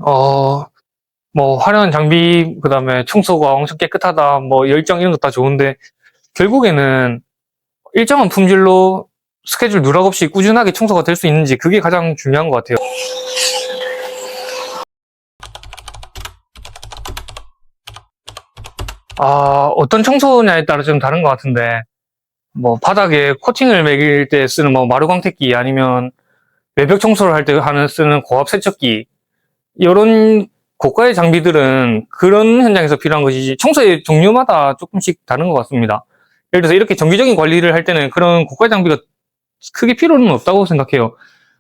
어, 뭐, 화려한 장비, 그 다음에 청소가 엄청 깨끗하다, 뭐, 열정 이런 거 다 좋은데, 결국에는 일정한 품질로 스케줄 누락 없이 꾸준하게 청소가 될 수 있는지, 그게 가장 중요한 것 같아요. 어떤 청소냐에 따라 좀 다른 것 같은데, 뭐, 바닥에 코팅을 매길 때 쓰는 뭐, 마루광택기 아니면 외벽 청소를 할 때 쓰는 고압 세척기, 이런 고가의 장비들은 그런 현장에서 필요한 것이지 청소의 종류마다 조금씩 다른 것 같습니다. 예를 들어서 이렇게 정기적인 관리를 할 때는 그런 고가의 장비가 크게 필요는 없다고 생각해요.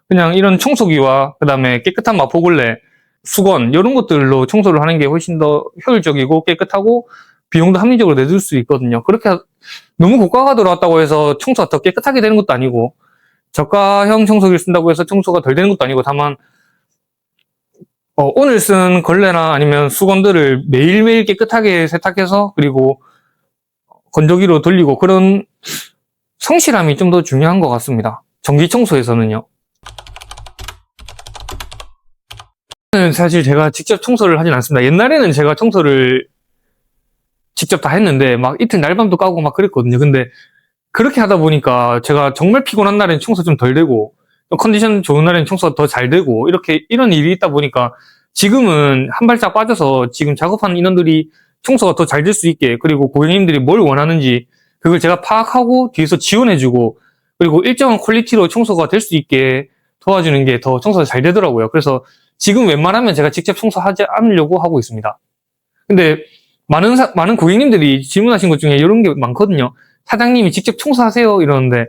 그냥 이런 청소기와 그 다음에 깨끗한 마포걸레, 수건 이런 것들로 청소를 하는 게 훨씬 더 효율적이고 깨끗하고 비용도 합리적으로 내줄 수 있거든요. 너무 고가가 들어왔다고 해서 청소가 더 깨끗하게 되는 것도 아니고 저가형 청소기를 쓴다고 해서 청소가 덜 되는 것도 아니고 다만 오늘 쓴 걸레나 아니면 수건들을 매일매일 깨끗하게 세탁해서 그리고 건조기로 돌리고 그런 성실함이 좀 더 중요한 것 같습니다. 전기 청소에서는요. 사실 제가 직접 청소를 하진 않습니다. 옛날에는 제가 청소를 직접 다 했는데 막 이틀 날밤도 까고 막 그랬거든요. 근데 그렇게 하다 보니까 제가 정말 피곤한 날엔 청소 좀 덜 되고 컨디션 좋은 날엔 청소가 더 잘 되고 이런 일이 있다 보니까 지금은 한 발짝 빠져서 지금 작업하는 인원들이 청소가 더 잘 될 수 있게 그리고 고객님들이 뭘 원하는지 그걸 제가 파악하고 뒤에서 지원해주고 그리고 일정한 퀄리티로 청소가 될 수 있게 도와주는 게 더 청소가 잘 되더라고요. 그래서 지금 웬만하면 제가 직접 청소하지 않으려고 하고 있습니다. 근데 많은 고객님들이 질문하신 것 중에 이런 게 많거든요. 사장님이 직접 청소하세요 이러는데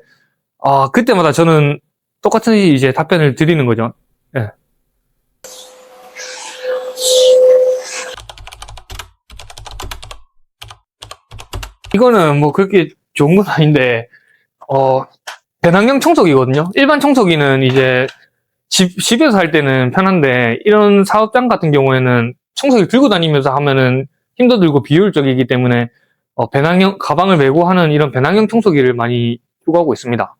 그때마다 저는 똑같은 이제 답변을 드리는 거죠. 예. 이거는 뭐 그렇게 좋은 건 아닌데 배낭형 청소기거든요. 일반 청소기는 이제 집에서 할 때는 편한데 이런 사업장 같은 경우에는 청소기 들고 다니면서 하면은 힘도 들고 비효율적이기 때문에 배낭형 가방을 메고 하는 이런 배낭형 청소기를 많이 요구하고 있습니다.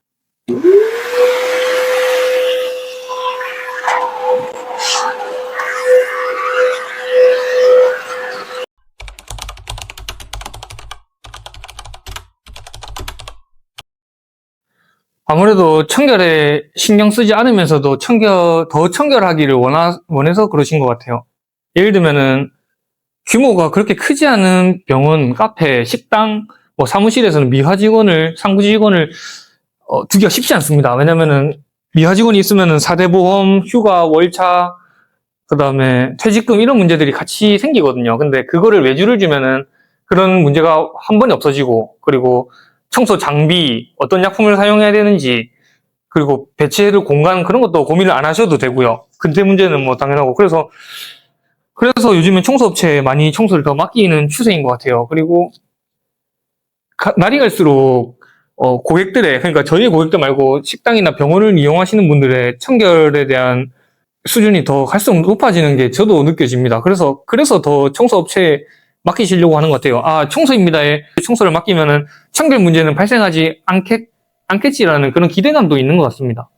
아무래도 청결에 신경 쓰지 않으면서도 더 청결하기를 원해서 그러신 것 같아요. 예를 들면은 규모가 그렇게 크지 않은 병원, 카페, 식당, 뭐 사무실에서는 미화 직원을, 상부 직원을 두기가 쉽지 않습니다. 왜냐면은 미화 직원이 있으면은 4대 보험, 휴가, 월차, 그 다음에 퇴직금 이런 문제들이 같이 생기거든요. 근데 그거를 외주를 주면은 그런 문제가 한 번에 없어지고 그리고 청소 장비, 어떤 약품을 사용해야 되는지 그리고 배치해둘 공간 그런 것도 고민을 안 하셔도 되고요. 근데 문제는 뭐 당연하고 그래서 요즘엔 청소업체에 많이 청소를 더 맡기는 추세인 것 같아요. 그리고 날이 갈수록 고객들의 그러니까 저희 고객들 말고 식당이나 병원을 이용하시는 분들의 청결에 대한 수준이 더 갈수록 높아지는 게 저도 느껴집니다. 그래서 더 청소업체에 맡기시려고 하는 것 같아요. 청소입니다에 청소를 맡기면은 청결 문제는 발생하지 않겠지라는 그런 기대감도 있는 것 같습니다.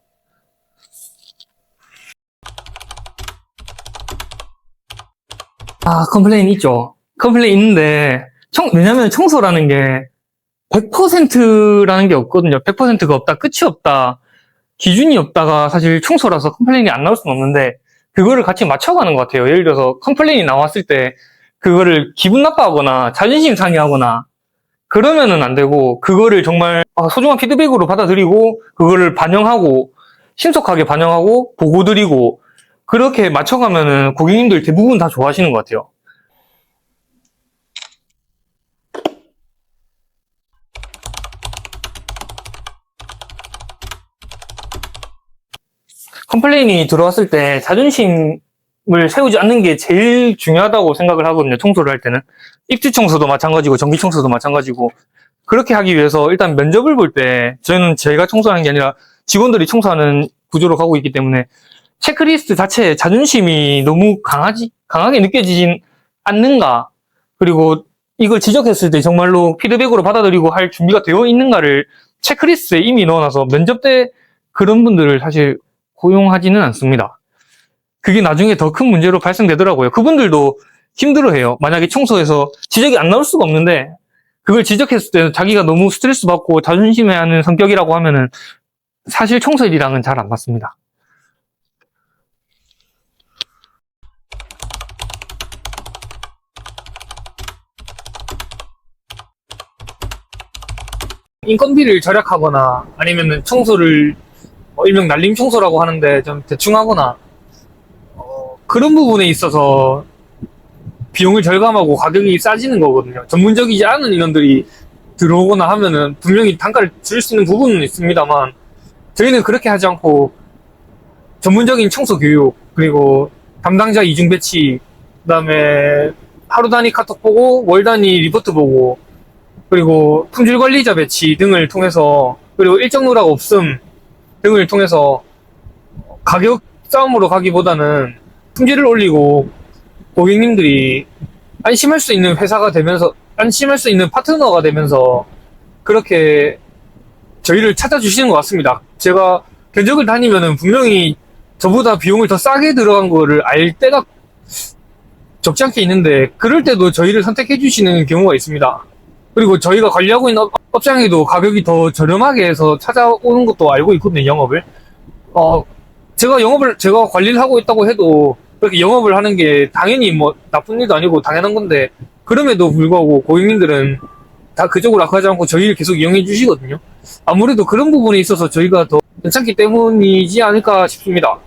컴플레인 있죠. 컴플레인 있는데, 왜냐면 청소라는 게 100%라는 게 없거든요. 100%가 없다, 끝이 없다, 기준이 없다가 사실 청소라서 컴플레인이 안 나올 수는 없는데, 그거를 같이 맞춰가는 것 같아요. 예를 들어서 컴플레인이 나왔을 때, 그거를 기분 나빠하거나 자존심 상해하거나, 그러면은 안 되고, 그거를 정말 소중한 피드백으로 받아들이고, 그거를 반영하고, 신속하게 반영하고, 보고 드리고, 그렇게 맞춰가면은 고객님들 대부분 다 좋아하시는 것 같아요. 컴플레인이 들어왔을 때 자존심을 세우지 않는 게 제일 중요하다고 생각을 하거든요. 청소를 할 때는. 입주 청소도 마찬가지고 전기 청소도 마찬가지고 그렇게 하기 위해서 일단 면접을 볼 때 저희는 제가 청소하는 게 아니라 직원들이 청소하는 구조로 가고 있기 때문에 체크리스트 자체에 자존심이 너무 강하게 느껴지진 않는가 그리고 이걸 지적했을 때 정말로 피드백으로 받아들이고 할 준비가 되어 있는가를 체크리스트에 이미 넣어놔서 면접 때 그런 분들을 사실 고용하지는 않습니다. 그게 나중에 더 큰 문제로 발생되더라고요. 그분들도 힘들어해요. 만약에 청소해서 지적이 안 나올 수가 없는데 그걸 지적했을 때 자기가 너무 스트레스 받고 자존심해하는 성격이라고 하면은 사실 청소일이랑은 잘 안 맞습니다. 인건비를 절약하거나 아니면은 청소를 일명 날림 청소라고 하는데 좀 대충 하거나 그런 부분에 있어서 비용을 절감하고 가격이 싸지는 거거든요. 전문적이지 않은 인원들이 들어오거나 하면은 분명히 단가를 줄 수 있는 부분은 있습니다만 저희는 그렇게 하지 않고 전문적인 청소 교육 그리고 담당자 이중 배치 그다음에 하루 단위 카톡 보고 월 단위 리포트 보고 그리고 품질 관리자 배치 등을 통해서 그리고 일정 누락 없음 등을 통해서 가격 싸움으로 가기보다는 품질을 올리고 고객님들이 안심할 수 있는 회사가 되면서 안심할 수 있는 파트너가 되면서 그렇게 저희를 찾아주시는 것 같습니다. 제가 견적을 다니면은 분명히 저보다 비용을 더 싸게 들어간 거를 알 때가 적지 않게 있는데 그럴 때도 저희를 선택해 주시는 경우가 있습니다. 그리고 저희가 관리하고 있는 업장에도 가격이 더 저렴하게 해서 찾아오는 것도 알고 있거든요, 영업을. 제가 관리를 하고 있다고 해도 그렇게 영업을 하는 게 당연히 뭐 나쁜 일도 아니고 당연한 건데 그럼에도 불구하고 고객님들은 다 그쪽으로 악하지 않고 저희를 계속 이용해 주시거든요. 아무래도 그런 부분에 있어서 저희가 더 괜찮기 때문이지 않을까 싶습니다.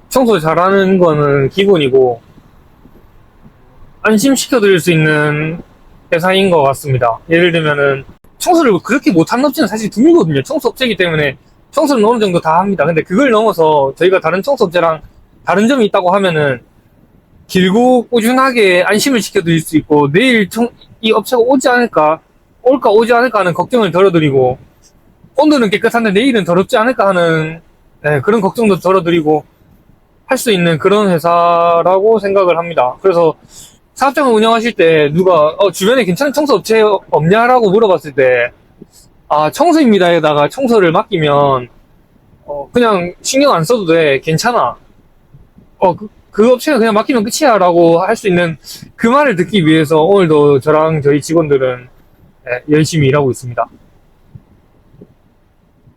청소 잘하는 거는 기본이고 안심시켜 드릴 수 있는 회사인 것 같습니다. 예를 들면은 청소를 그렇게 못하는 업체는 사실 드물거든요. 청소 업체이기 때문에 청소는 어느 정도 다 합니다. 근데 그걸 넘어서 저희가 다른 청소 업체랑 다른 점이 있다고 하면은 길고 꾸준하게 안심을 시켜드릴 수 있고 내일 이 업체가 오지 않을까 오지 않을까 하는 걱정을 덜어드리고 오늘은 깨끗한데 내일은 더럽지 않을까 하는 그런 걱정도 덜어드리고 할 수 있는 그런 회사라고 생각을 합니다. 그래서 사업장을 운영하실 때 누가 주변에 괜찮은 청소 업체 없냐라고 물어봤을 때 청소입니다에다가 청소를 맡기면 그냥 신경 안 써도 돼 괜찮아 그 업체는 그냥 맡기면 끝이야 라고 할 수 있는 그 말을 듣기 위해서 오늘도 저랑 저희 직원들은 열심히 일하고 있습니다.